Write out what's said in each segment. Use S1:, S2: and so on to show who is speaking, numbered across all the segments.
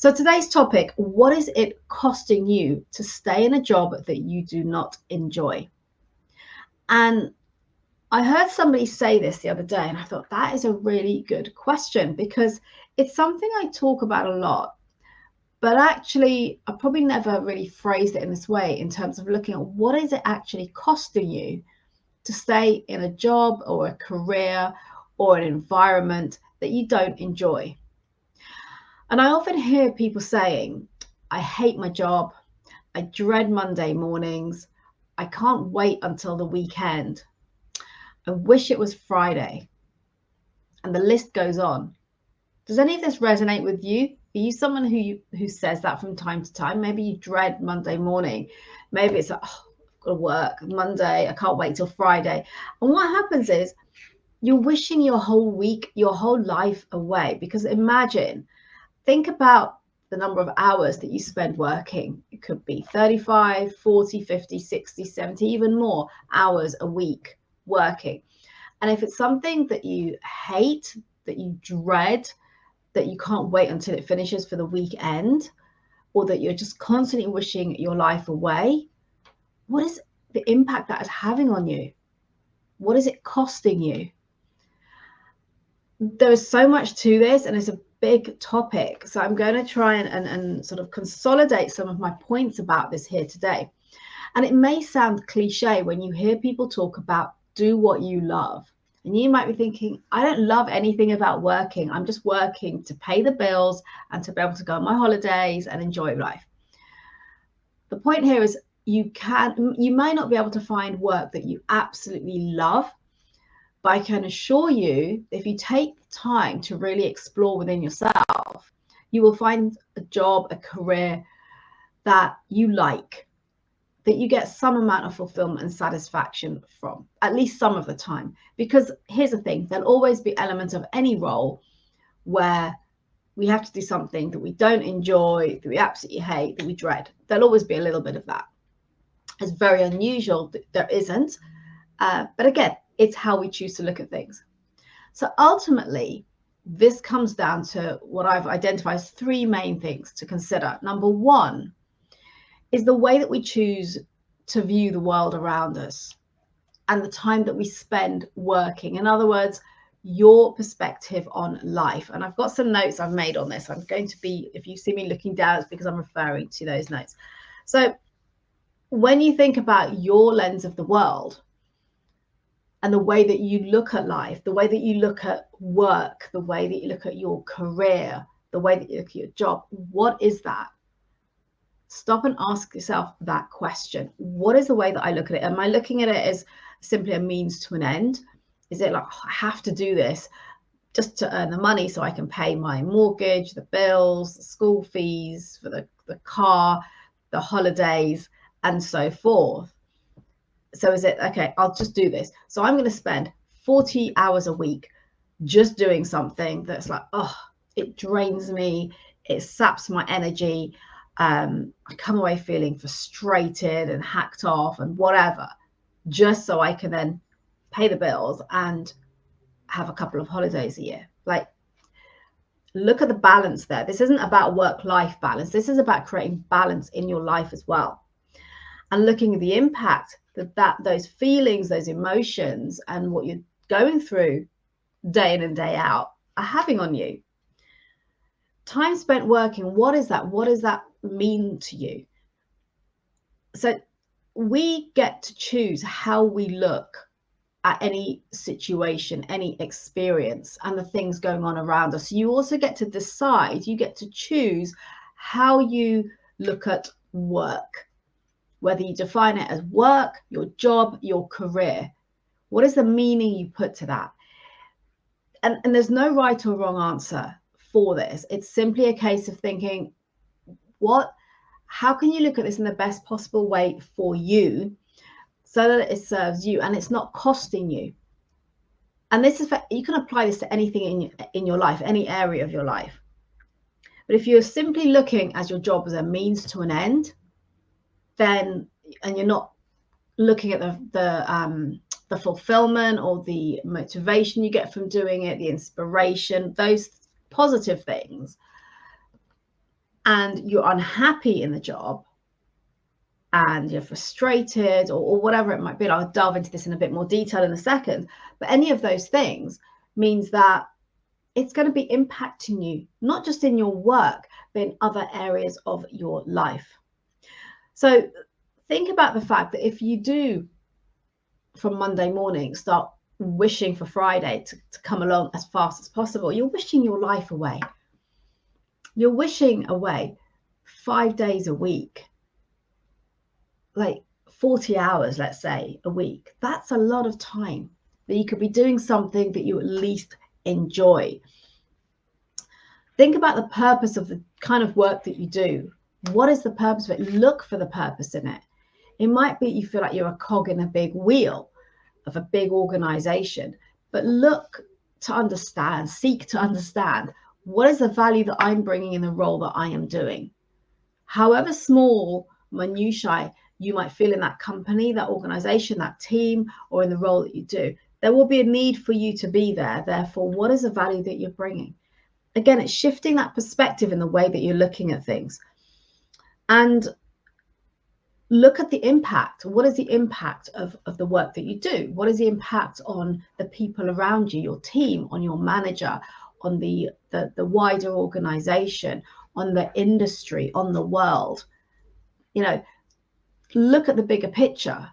S1: So today's topic, what is it costing you to stay in a job that you do not enjoy? And I heard somebody say this the other day, and I thought that is a really good question because it's something I talk about a lot, but actually I probably never really phrased it in this way in terms of looking at what is it actually costing you to stay in a job or a career or an environment that you don't enjoy. And I often hear people saying, I hate my job. I dread Monday mornings. I can't wait until the weekend. I wish it was Friday. And the list goes on. Does any of this resonate with you? Are you someone who says that from time to time? Maybe you dread Monday morning. Maybe it's like, oh, I've got to work Monday. I can't wait till Friday. And what happens is you're wishing your whole week, your whole life away. Because think about the number of hours that you spend working. It could be 35, 40, 50, 60, 70, even more hours a week working. And if it's something that you hate, that you dread, that you can't wait until it finishes for the weekend, or that you're just constantly wishing your life away, what is the impact that is having on you? What is it costing you? There is so much to this, and it's a big topic. So I'm going to try and sort of consolidate some of my points about this here today. And it may sound cliche when you hear people talk about do what you love. And you might be thinking, I don't love anything about working. I'm just working to pay the bills and to be able to go on my holidays and enjoy life. The point here is you may not be able to find work that you absolutely love, but I can assure you, if you take the time to really explore within yourself, you will find a job, a career that you like, that you get some amount of fulfillment and satisfaction from, at least some of the time. Because here's the thing, there'll always be elements of any role where we have to do something that we don't enjoy, that we absolutely hate, that we dread. There'll always be a little bit of that. It's very unusual that there isn't. But again, it's how we choose to look at things. So ultimately, this comes down to what I've identified as three main things to consider. Number one is the way that we choose to view the world around us and the time that we spend working. In other words, your perspective on life. And I've got some notes I've made on this. I'm going to be, if you see me looking down, it's because I'm referring to those notes. So when you think about your lens of the world and the way that you look at life, the way that you look at work, the way that you look at your career, the way that you look at your job, what is that? Stop and ask yourself that question. What is the way that I look at it? Am I looking at it as simply a means to an end? Is it like, oh, I have to do this just to earn the money so I can pay my mortgage, the bills, the school fees for the car, the holidays, and so forth? So is it, okay, I'll just do this. So I'm going to spend 40 hours a week just doing something that's like, oh, it drains me. It saps my energy. I come away feeling frustrated and hacked off and whatever, just so I can then pay the bills and have a couple of holidays a year. Like, look at the balance there. This isn't about work-life balance. This is about creating balance in your life as well. And looking at the impact that those feelings, those emotions, and what you're going through day in and day out are having on you. Time spent working, what is that? What does that mean to you? So we get to choose how we look at any situation, any experience, and the things going on around us. You also get to decide, you get to choose how you look at work, whether you define it as work, your job, your career. What is the meaning you put to that? And there's no right or wrong answer for this. It's simply a case of thinking, how can you look at this in the best possible way for you so that it serves you and it's not costing you? And this is, you can apply this to anything in your life, any area of your life. But if you're simply looking at your job as a means to an end, then, and you're not looking at the fulfillment or the motivation you get from doing it, the inspiration, those positive things, and you're unhappy in the job and you're frustrated or whatever it might be, I'll delve into this in a bit more detail in a second, but any of those things means that it's going to be impacting you, not just in your work, but in other areas of your life. So think about the fact that if you do, from Monday morning, start wishing for Friday to come along as fast as possible, you're wishing your life away. You're wishing away 5 days a week, like 40 hours, let's say, a week. That's a lot of time that you could be doing something that you at least enjoy. Think about the purpose of the kind of work that you do. What is the purpose of it? Look for the purpose in it. It might be you feel like you're a cog in a big wheel of a big organization, but look to understand, seek to understand, what is the value that I'm bringing in the role that I am doing? However small, minutiae you might feel in that company, that organization, that team, or in the role that you do, there will be a need for you to be there. Therefore, what is the value that you're bringing? Again, it's shifting that perspective in the way that you're looking at things. And look at the impact. What is the impact of the work that you do? What is the impact on the people around you, your team, on your manager, on the wider organization, on the industry, on the world? You know, look at the bigger picture.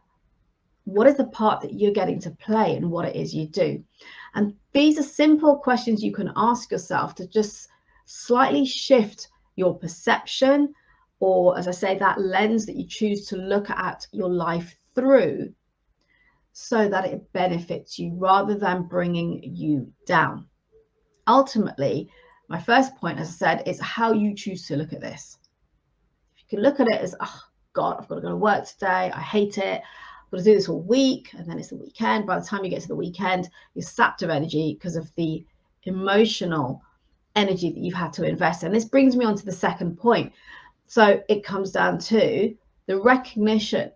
S1: What is the part that you're getting to play in what it is you do? And these are simple questions you can ask yourself to just slightly shift your perception, or as I say, that lens that you choose to look at your life through, so that it benefits you rather than bringing you down. Ultimately, my first point, as I said, is how you choose to look at this. If you can look at it as, oh God, I've got to go to work today, I hate it, I've got to do this all week, and then it's the weekend. By the time you get to the weekend, you're sapped of energy because of the emotional energy that you've had to invest in. This brings me on to the second point. So it comes down to the recognizing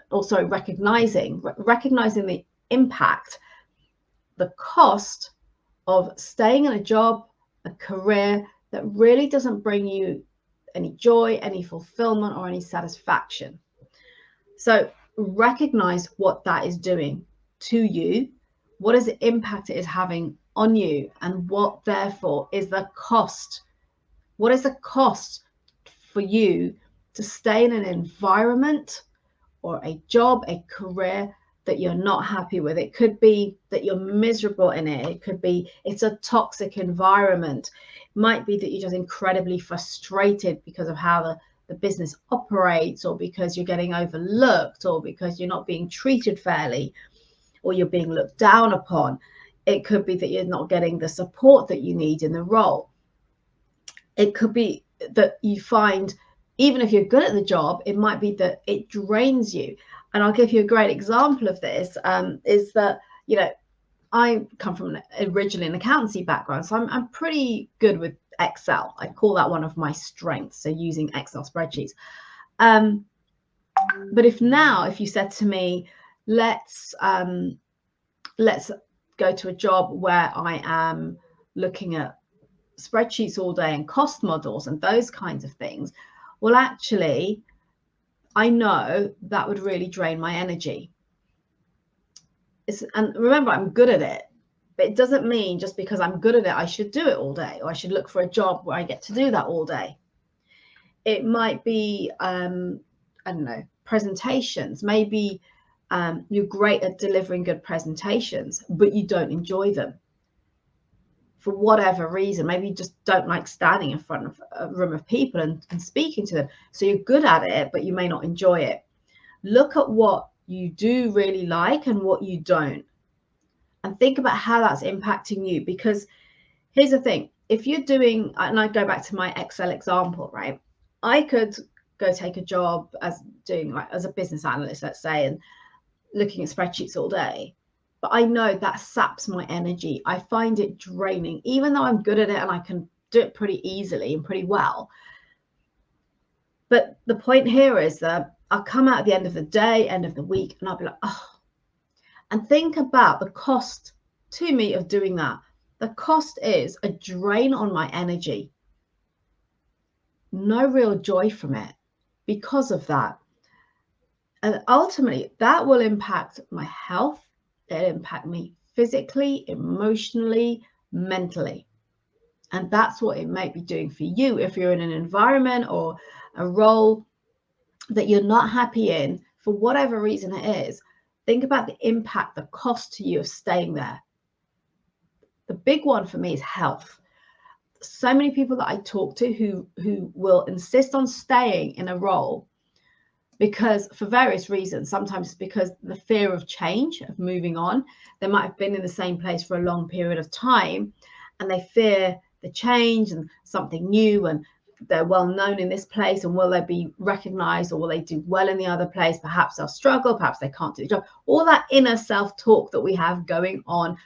S1: the impact, the cost of staying in a job, a career that really doesn't bring you any joy, any fulfillment, or any satisfaction. So recognize what that is doing to you, what is the impact it is having on you, and what therefore is the cost. What is the cost for you to stay in an environment or a job, a career that you're not happy with? It could be that you're miserable in it. It could be it's a toxic environment. It might be that you're just incredibly frustrated because of how the business operates, or because you're getting overlooked, or because you're not being treated fairly, or you're being looked down upon. It could be that you're not getting the support that you need in the role. It could be that you find, even if you're good at the job, it might be that it drains you. And I'll give you a great example of this, is that, you know, I come from originally an accountancy background, so I'm pretty good with Excel. I call that one of my strengths, so using Excel spreadsheets. But if you said to me, let's go to a job where I am looking at spreadsheets all day and cost models and those kinds of things, well, actually, I know that would really drain my energy. And remember, I'm good at it, but it doesn't mean just because I'm good at it, I should do it all day, or I should look for a job where I get to do that all day. It might be, I don't know, presentations. Maybe you're great at delivering good presentations, but you don't enjoy them for whatever reason. Maybe you just don't like standing in front of a room of people and speaking to them. So you're good at it, but you may not enjoy it. Look at what you do really like and what you don't, and think about how that's impacting you. Because here's the thing, if you're doing, and I go back to my Excel example, right? I could go take a job as a business analyst, let's say, and looking at spreadsheets all day, but I know that saps my energy. I find it draining, even though I'm good at it and I can do it pretty easily and pretty well. But the point here is that I'll come out at the end of the day, end of the week, and I'll be like, oh, and think about the cost to me of doing that. The cost is a drain on my energy. no real joy from it because of that. And ultimately, that will impact my health. It'll impact me physically, emotionally, mentally. And that's what it might be doing for you if you're in an environment or a role that you're not happy in for whatever reason it is. Think about the impact, the cost to you of staying there. The big one for me is health. So many people that I talk to who will insist on staying in a role because for various reasons. Sometimes it's because the fear of change, of moving on. They might have been in the same place for a long period of time and they fear the change and something new, and they're well known in this place, and will they be recognized, or will they do well in the other place? Perhaps they'll struggle, perhaps they can't do the job. All that inner self-talk that we have going on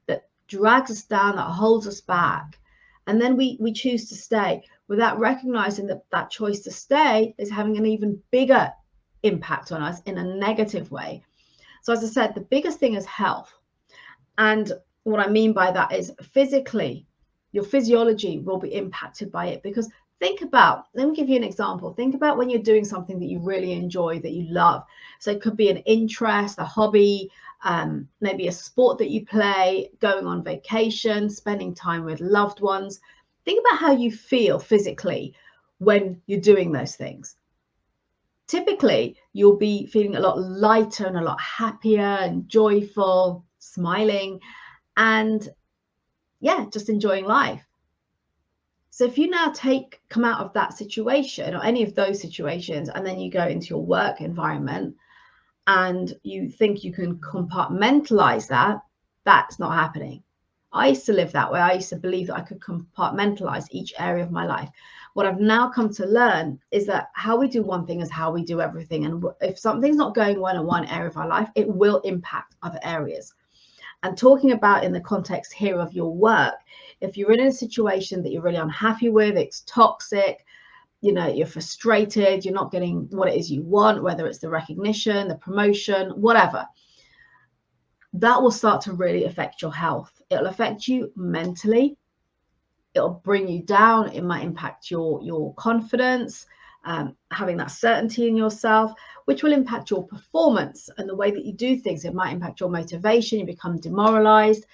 S1: that drags us down, that holds us back. And then we choose to stay without recognizing that that choice to stay is having an even bigger impact on us in a negative way. So as I said, the biggest thing is health. And what I mean by that is physically, your physiology will be impacted by it. Because think about, let me give you an example. Think about when you're doing something that you really enjoy, that you love. So it could be an interest, a hobby, maybe a sport that you play, going on vacation, spending time with loved ones. Think about how you feel physically when you're doing those things. Typically, you'll be feeling a lot lighter and a lot happier and joyful, smiling, and yeah, just enjoying life. So if you now come out of that situation or any of those situations, and then you go into your work environment and you think you can compartmentalize that, that's not happening. I used to live that way. I used to believe that I could compartmentalize each area of my life. What I've now come to learn is that how we do one thing is how we do everything. And if something's not going well in one area of our life, it will impact other areas. And talking about in the context here of your work, if you're in a situation that you're really unhappy with, it's toxic, you know, you're frustrated, you're not getting what it is you want, whether it's the recognition, the promotion, whatever, that will start to really affect your health. It'll affect you mentally. It'll bring you down. It might impact your confidence, having that certainty in yourself, which will impact your performance and the way that you do things. It might impact your motivation. You become demoralized.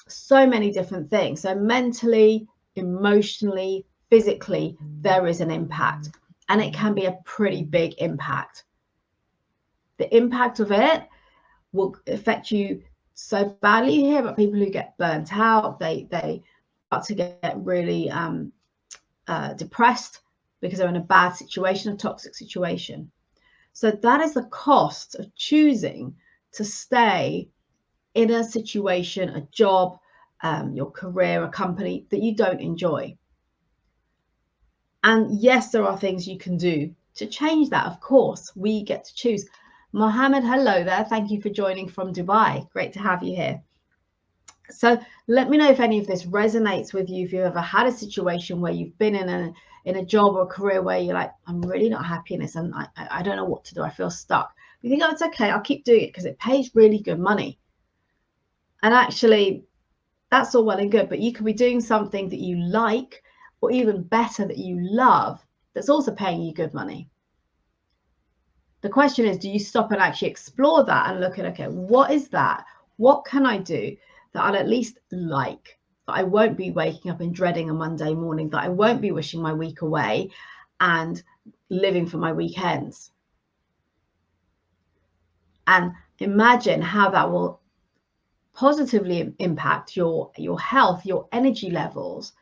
S1: So many different things. So mentally, emotionally, physically, there is an impact, and it can be a pretty big impact. The impact of it will affect you so badly. You hear about people who get burnt out. They start to get really depressed because they're in a bad situation, a toxic situation. So that is the cost of choosing to stay in a situation, a job, your career, a company that you don't enjoy. And yes, there are things you can do to change that. Of course, we get to choose. Mohammed, hello there. Thank you for joining from Dubai. Great to have you here. So let me know if any of this resonates with you. If you've ever had a situation where you've been in a job or a career where you're like, I'm really not happy in this, and I don't know what to do. I feel stuck. You think, oh, it's okay. I'll keep doing it because it pays really good money. And actually, that's all well and good, but you could be doing something that you like, or even better, that you love, that's also paying you good money. The question is, do you stop and actually explore that and look at, okay, what is that? What can I do that I'll at least like, that I won't be waking up and dreading a Monday morning, that I won't be wishing my week away and living for my weekends? And imagine how that will positively impact your health, your energy levels,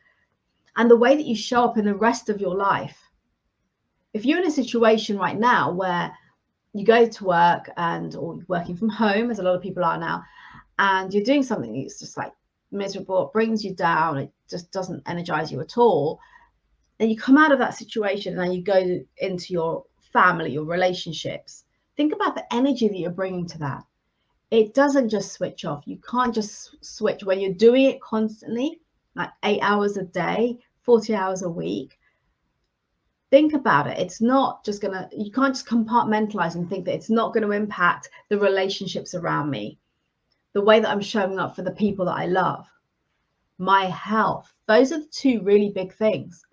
S1: and the way that you show up in the rest of your life. If you're in a situation right now where you go to work or working from home, as a lot of people are now, and you're doing something that's just like miserable, it brings you down, it just doesn't energize you at all, and you come out of that situation and then you go into your family, your relationships, think about the energy that you're bringing to that. It doesn't just switch off. You can't just switch when you're doing it constantly, like 8 hours a day, 40 hours a week. Think about it. It's not just you can't just compartmentalize and think that it's not going to impact the relationships around me, the way that I'm showing up for the people that I love, my health. Those are the two really big things.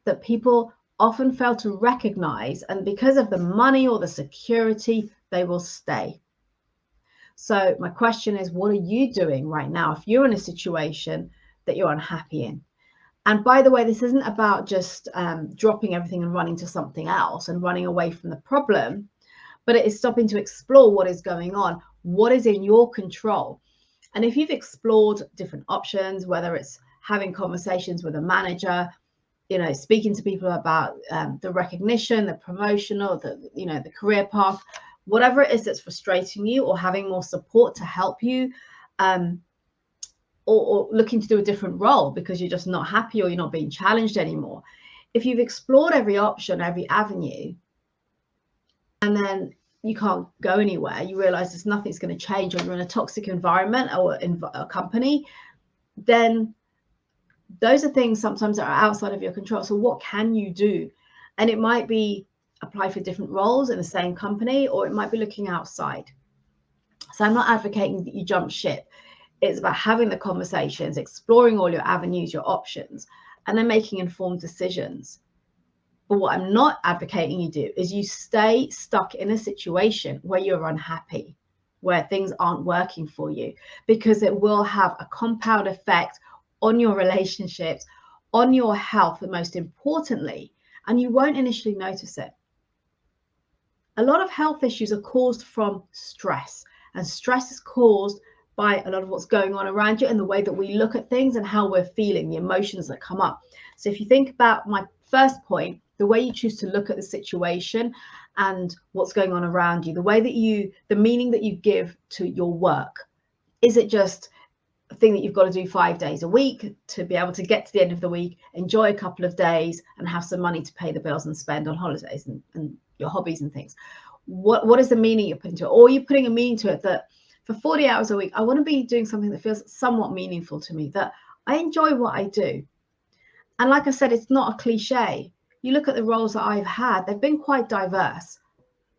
S1: that people often fail to recognize, and because of the money or the security, they will stay. So my question is, what are you doing right now if you're in a situation that you're unhappy in? And by the way, this isn't about just dropping everything and running to something else and running away from the problem, but it is stopping to explore what is going on, what is in your control. And if you've explored different options, whether it's having conversations with a manager, speaking to people about the recognition, the promotional, the career path, whatever it is that's frustrating you, or having more support to help you, or looking to do a different role because you're just not happy or you're not being challenged anymore. If you've explored every option, every avenue, and then you can't go anywhere, you realize there's nothing's going to change, or you're in a toxic environment or a company, then those are things sometimes that are outside of your control. So what can you do? And it might be apply for different roles in the same company, or it might be looking outside. So I'm not advocating that you jump ship. It's about having the conversations, exploring all your avenues, your options, and then making informed decisions. But what I'm not advocating you do is you stay stuck in a situation where you're unhappy, where things aren't working for you, because it will have a compound effect on your relationships, on your health, and most importantly, and you won't initially notice it. A lot of health issues are caused from stress, and stress is caused by a lot of what's going on around you and the way that we look at things and how we're feeling, the emotions that come up. So if you think about my first point, the way you choose to look at the situation and what's going on around you, the meaning that you give to your work, is it just a thing that you've got to do 5 days a week to be able to get to the end of the week, enjoy a couple of days and have some money to pay the bills and spend on holidays and your hobbies and things? What is the meaning you're putting to it? Or are you putting a meaning to it that for 40 hours a week, I want to be doing something that feels somewhat meaningful to me, that I enjoy what I do? And like I said, it's not a cliche. You look at the roles that I've had, they've been quite diverse.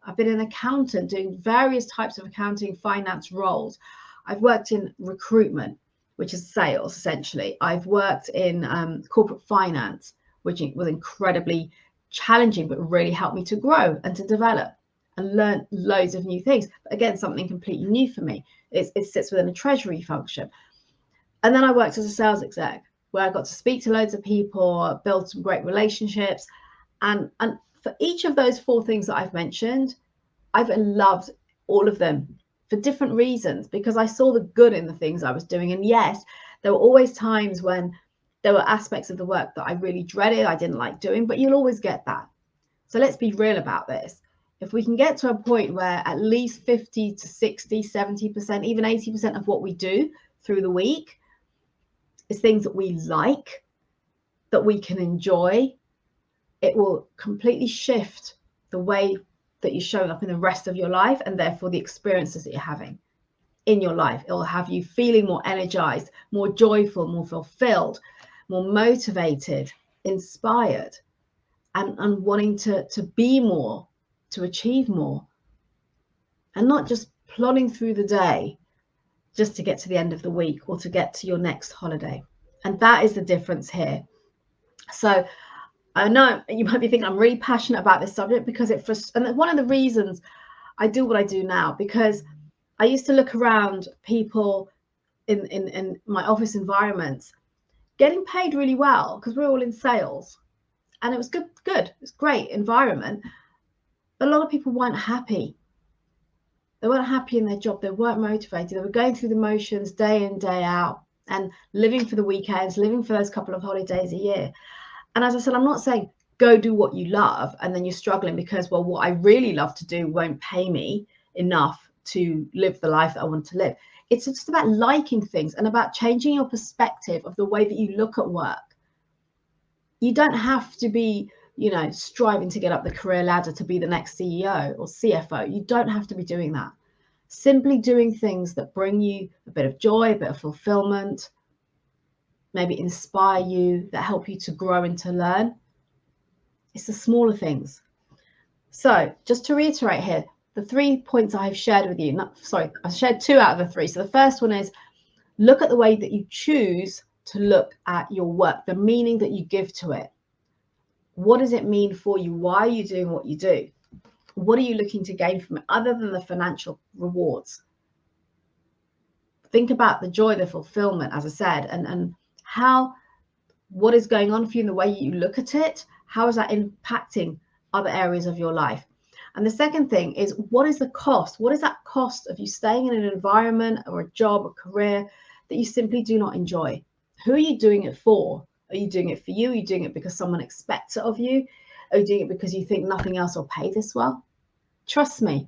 S1: I've been an accountant doing various types of accounting, finance roles. I've worked in recruitment, which is sales, essentially. I've worked in corporate finance, which was incredibly challenging, but really helped me to grow and to develop and learn loads of new things. But again, something completely new for me. It sits within a treasury function. And then I worked as a sales exec, where I got to speak to loads of people, build some great relationships. And for each of those 4 things that I've mentioned, I've loved all of them for different reasons, because I saw the good in the things I was doing. And yes, there were always times when there were aspects of the work that I really dreaded, I didn't like doing, but you'll always get that. So let's be real about this. If we can get to a point where at least 50 to 60, 70%, even 80% of what we do through the week is things that we like, that we can enjoy, it will completely shift the way that you're showing up in the rest of your life, and therefore the experiences that you're having in your life. It will have you feeling more energized, more joyful, more fulfilled, more motivated, inspired, and wanting to be more, to achieve more, and not just plodding through the day just to get to the end of the week or to get to your next holiday. And that is the difference here. So I know you might be thinking I'm really passionate about this subject because and one of the reasons I do what I do now, because I used to look around people in my office environments getting paid really well, because we're all in sales, and it was good. It's great environment. But a lot of people weren't happy. They weren't happy in their job. They weren't motivated. They were going through the motions day in, day out, and living for the weekends, living for those couple of holidays a year. And as I said, I'm not saying go do what you love and then you're struggling because, well, what I really love to do won't pay me enough to live the life that I want to live. It's just about liking things and about changing your perspective of the way that you look at work. You don't have to be, striving to get up the career ladder to be the next CEO or CFO. You don't have to be doing that. Simply doing things that bring you a bit of joy, a bit of fulfillment, maybe inspire you, that help you to grow and to learn. It's the smaller things. So just to reiterate here, the 3 points I've shared with you, I shared 2 out of the 3. So the first one is look at the way that you choose to look at your work, the meaning that you give to it. What does it mean for you? Why are you doing what you do? What are you looking to gain from it other than the financial rewards? Think about the joy, the fulfillment, as I said, and how, what is going on for you in the way you look at it. How is that impacting other areas of your life? And the second thing is, what is the cost? What is that cost of you staying in an environment or a job or career that you simply do not enjoy? Who are you doing it for? Are you doing it for you? Are you doing it because someone expects it of you? Are you doing it because you think nothing else will pay this well? Trust me,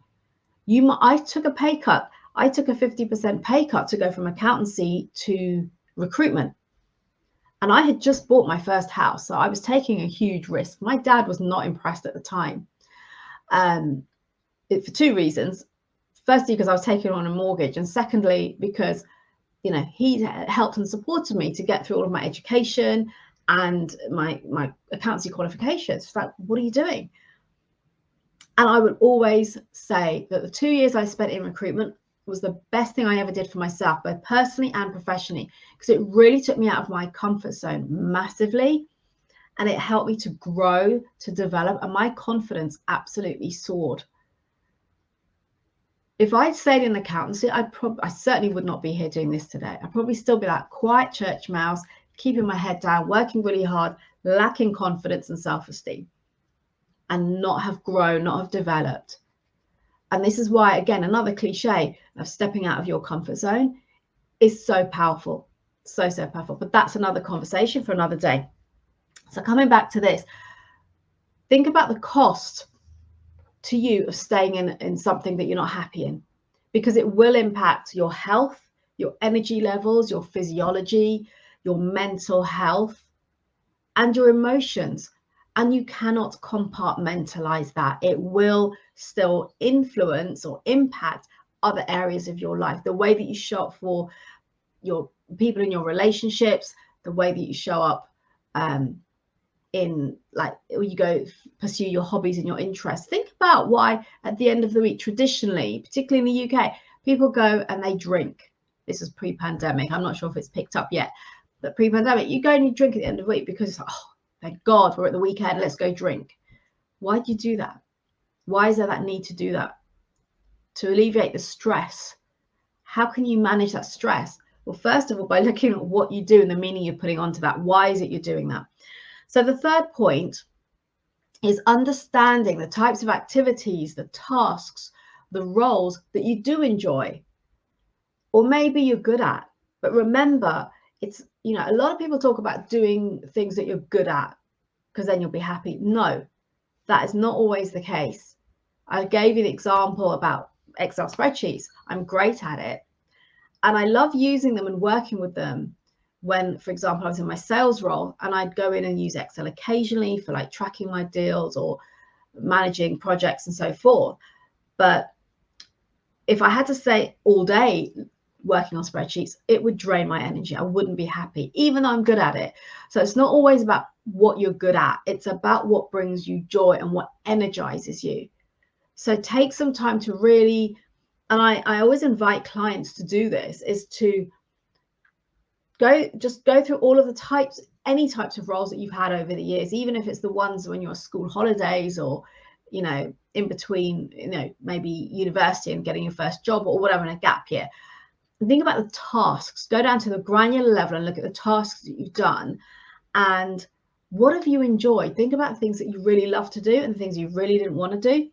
S1: I took a pay cut. I took a 50% pay cut to go from accountancy to recruitment. And I had just bought my first house, so I was taking a huge risk. My dad was not impressed at the time, for two reasons. Firstly, because I was taking on a mortgage, and secondly, because he helped and supported me to get through all of my education and my accountancy qualifications. It's like, what are you doing? And I would always say that the 2 years I spent in recruitment was the best thing I ever did for myself, both personally and professionally, because it really took me out of my comfort zone massively. And it helped me to grow, to develop, and my confidence absolutely soared. If I'd stayed in accountancy, I certainly would not be here doing this today. I'd probably still be that quiet church mouse, keeping my head down, working really hard, lacking confidence and self-esteem, and not have grown, not have developed. And this is why, again, another cliche of stepping out of your comfort zone is so powerful, so powerful. But that's another conversation for another day. So coming back to this, think about the cost to you of staying in something that you're not happy in, because it will impact your health, your energy levels, your physiology, your mental health, and your emotions. And you cannot compartmentalize that. It will still influence or impact other areas of your life. The way that you show up for your people in your relationships, the way that you show up in, like, you go pursue your hobbies and your interests. Think about why at the end of the week, traditionally, particularly in the UK, people go and they drink. This is pre-pandemic. I'm not sure if it's picked up yet, but pre-pandemic, you go and you drink at the end of the week because, oh, thank God we're at the weekend, let's go drink. Why do you do that? Why is there that need to do that? To alleviate the stress. How can you manage that stress? Well, first of all, by looking at what you do and the meaning you're putting onto that. Why is it you're doing that? So the third point is understanding the types of activities, the tasks, the roles that you do enjoy, or maybe you're good at. But remember, it's, a lot of people talk about doing things that you're good at because then you'll be happy. No, that is not always the case. I gave you the example about Excel spreadsheets. I'm great at it. And I love using them and working with them when, for example, I was in my sales role and I'd go in and use Excel occasionally for like tracking my deals or managing projects and so forth. But if I had to stay all day working on spreadsheets, it would drain my energy. I wouldn't be happy, even though I'm good at it. So it's not always about what you're good at. It's about what brings you joy and what energizes you. So take some time to really, and I always invite clients to do this, is to go through all of the types, any types of roles that you've had over the years, even if it's the ones when you're school holidays or, in between, maybe university and getting your first job or whatever, in a gap year. And think about the tasks, go down to the granular level and look at the tasks that you've done and what have you enjoyed? Think about things that you really love to do and the things you really didn't want to do,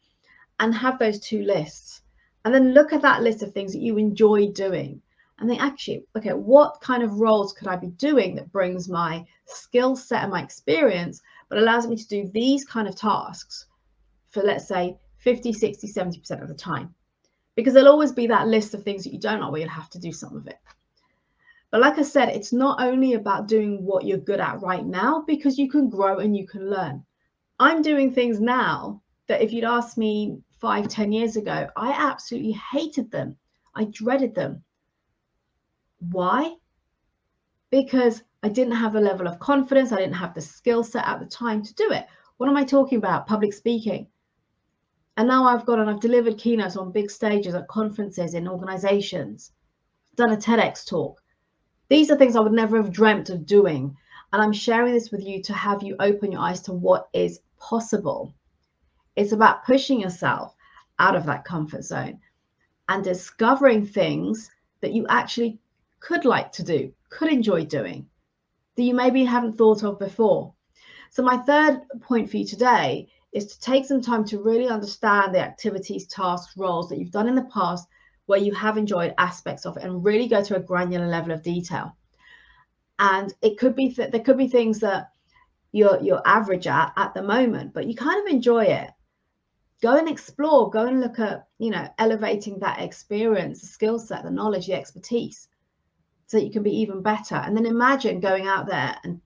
S1: and have those two lists. And then look at that list of things that you enjoy doing and think, actually, okay, what kind of roles could I be doing that brings my skill set and my experience, but allows me to do these kind of tasks for, let's say, 50, 60, 70% of the time. Because there'll always be that list of things that you don't like where you'll have to do some of it. But like I said, it's not only about doing what you're good at right now, because you can grow and you can learn. I'm doing things now that if you'd asked me 5, 10 years ago, I absolutely hated them. I dreaded them. Why? Because I didn't have a level of confidence. I didn't have the skill set at the time to do it. What am I talking about? Public speaking. And now I've gone and I've delivered keynotes on big stages at conferences, in organizations, done a TEDx talk. These are things I would never have dreamt of doing. And I'm sharing this with you to have you open your eyes to what is possible. It's about pushing yourself out of that comfort zone and discovering things that you actually could like to do, could enjoy doing, that you maybe haven't thought of before. So my third point for you today is to take some time to really understand the activities, tasks, roles that you've done in the past where you have enjoyed aspects of it, and really go to a granular level of detail. And it could be there could be things that you're average at the moment, but you kind of enjoy it. Go and explore, go and look at, elevating that experience, the skill set, the knowledge, the expertise, so that you can be even better. And then imagine going out there and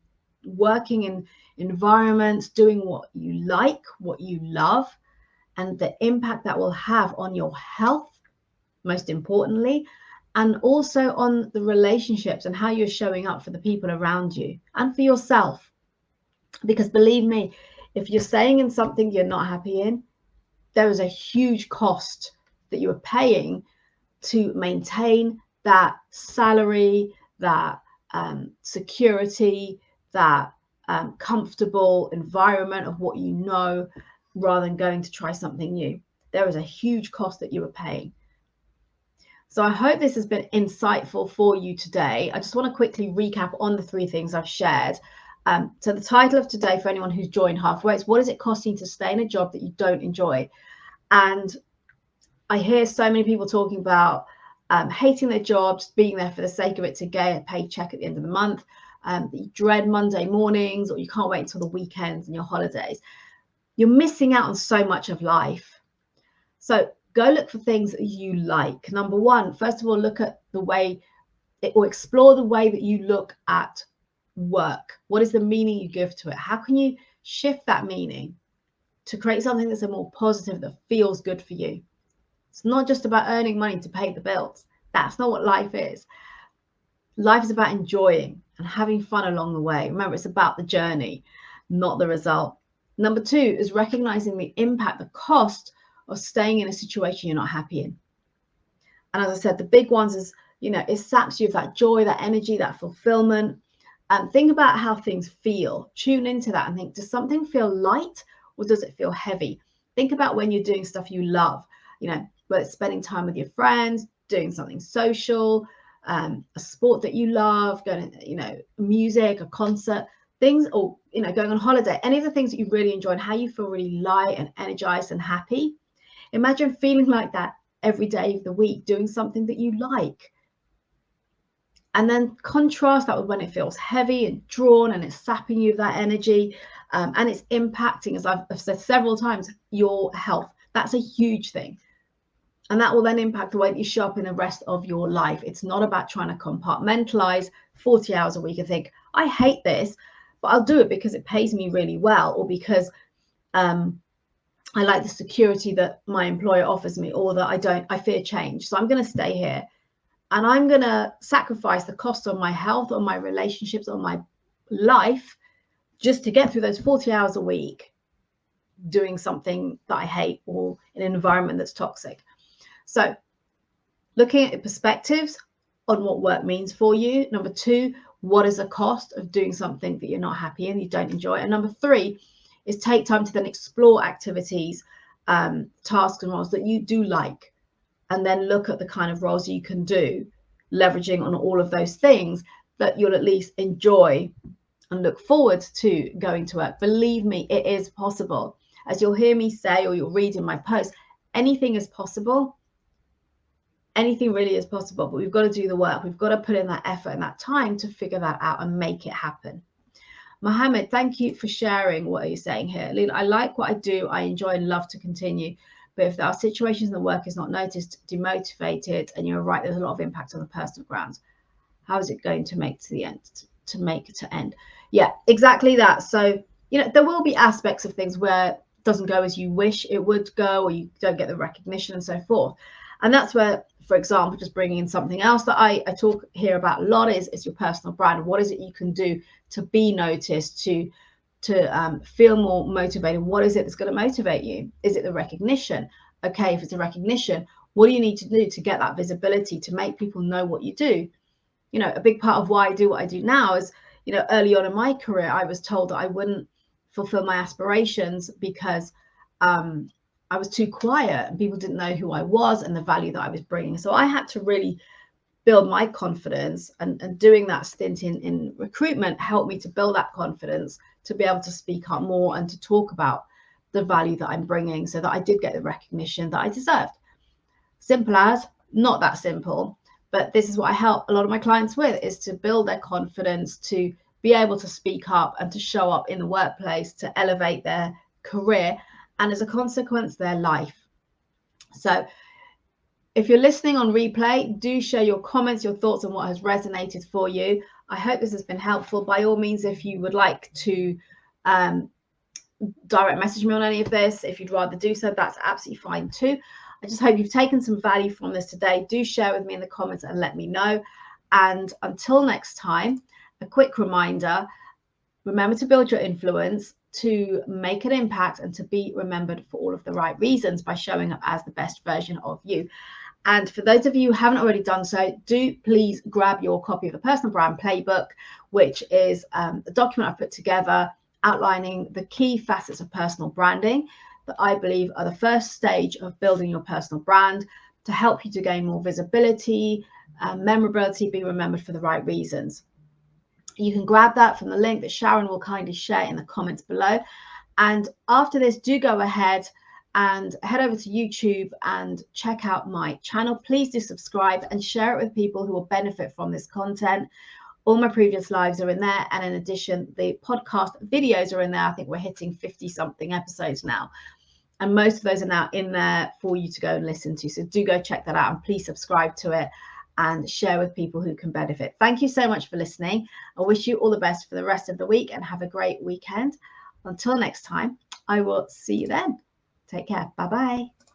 S1: working in environments, doing what you like, what you love, and the impact that will have on your health, most importantly, and also on the relationships and how you're showing up for the people around you and for yourself. Because believe me, if you're staying in something you're not happy in, there is a huge cost that you are paying to maintain that salary, that security, that comfortable environment of what you know, rather than going to try something new. There is a huge cost that you are paying. So I hope this has been insightful for you today. I just want to quickly recap on the 3 things I've shared. So the title of today, for anyone who's joined halfway, is what is it costing to stay in a job that you don't enjoy? And I hear so many people talking about hating their jobs, being there for the sake of it to get a paycheck at the end of the month. You dread Monday mornings, or you can't wait until the weekends and your holidays. You're missing out on so much of life. So go look for things that you like. Number 1, first of all, look at the way or explore the way that you look at work. What is the meaning you give to it? How can you shift that meaning to create something that's a more positive, that feels good for you? It's not just about earning money to pay the bills. That's not what life is. Life is about enjoying and having fun along the way. Remember, it's about the journey, not the result. Number 2 is recognizing the impact, the cost of staying in a situation you're not happy in. And as I said, the big ones is, it saps you of that joy, that energy, that fulfillment. And think about how things feel. Tune into that and think, does something feel light or does it feel heavy? Think about when you're doing stuff you love, whether it's spending time with your friends, doing something social, a sport that you love, going to, music, a concert, things, or, going on holiday, any of the things that you really enjoy and how you feel really light and energized and happy. Imagine feeling like that every day of the week, doing something that you like. And then contrast that with when it feels heavy and drawn and it's sapping you of that energy, and it's impacting, as I've said several times, your health. That's a huge thing. And that will then impact the way that you show up in the rest of your life. It's not about trying to compartmentalize 40 hours a week and think, I hate this, but I'll do it because it pays me really well, or because I like the security that my employer offers me, or that I fear change. So I'm going to stay here and I'm going to sacrifice the cost on my health, on my relationships, on my life, just to get through those 40 hours a week doing something that I hate or in an environment that's toxic. So looking at the perspectives on what work means for you. Number 2, what is the cost of doing something that you're not happy in, you don't enjoy? And number 3 is take time to then explore activities, tasks and roles that you do like, and then look at the kind of roles you can do, leveraging on all of those things that you'll at least enjoy and look forward to going to work. Believe me, it is possible. As you'll hear me say, or you'll read in my post, anything is possible. Anything really is possible, but we've got to do the work. We've got to put in that effort and that time to figure that out and make it happen. Mohammed, thank you for sharing. What are you saying here? Leila, I like what I do. I enjoy and love to continue. But if there are situations the work is not noticed, demotivated, and you're right, there's a lot of impact on the personal grounds. How is it going to make to the end? To make it to end? Yeah, exactly that. So, there will be aspects of things where it doesn't go as you wish it would go, or you don't get the recognition and so forth. And that's where, for example, just bringing in something else that I talk here about a lot is your personal brand. What is it you can do to be noticed, to feel more motivated? What is it that's going to motivate you? Is it the recognition? Okay, if it's a recognition, what do you need to do to get that visibility, to make people know what you do? A big part of why I do what I do now is, early on in my career, I was told that I wouldn't fulfill my aspirations because I was too quiet and people didn't know who I was and the value that I was bringing. So I had to really build my confidence, and doing that stint in recruitment helped me to build that confidence to be able to speak up more and to talk about the value that I'm bringing, so that I did get the recognition that I deserved. Simple as, not that simple, but this is what I help a lot of my clients with, is to build their confidence, to be able to speak up and to show up in the workplace, to elevate their career and as a consequence their life. So if you're listening on replay, do share your comments, your thoughts on what has resonated for you. I hope this has been helpful. By all means, if you would like to direct message me on any of this, if you'd rather do so, that's absolutely fine too. I just hope you've taken some value from this today. Do share with me in the comments and let me know. And until next time, a quick reminder, remember to build your influence, to make an impact, and to be remembered for all of the right reasons by showing up as the best version of you. And for those of you who haven't already done so, do please grab your copy of the Personal Brand Playbook, which is a document I've put together outlining the key facets of personal branding that I believe are the first stage of building your personal brand to help you to gain more visibility, memorability, be remembered for the right reasons. You can grab that from the link that Sharon will kindly share in the comments below. And after this, do go ahead and head over to YouTube and check out my channel. Please do subscribe and share it with people who will benefit from this content. All my previous lives are in there. And in addition, the podcast videos are in there. I think we're hitting 50 something episodes now. And most of those are now in there for you to go and listen to. So do go check that out and please subscribe to it and share with people who can benefit. Thank you so much for listening. I wish you all the best for the rest of the week and have a great weekend. Until next time, I will see you then. Take care. Bye-bye.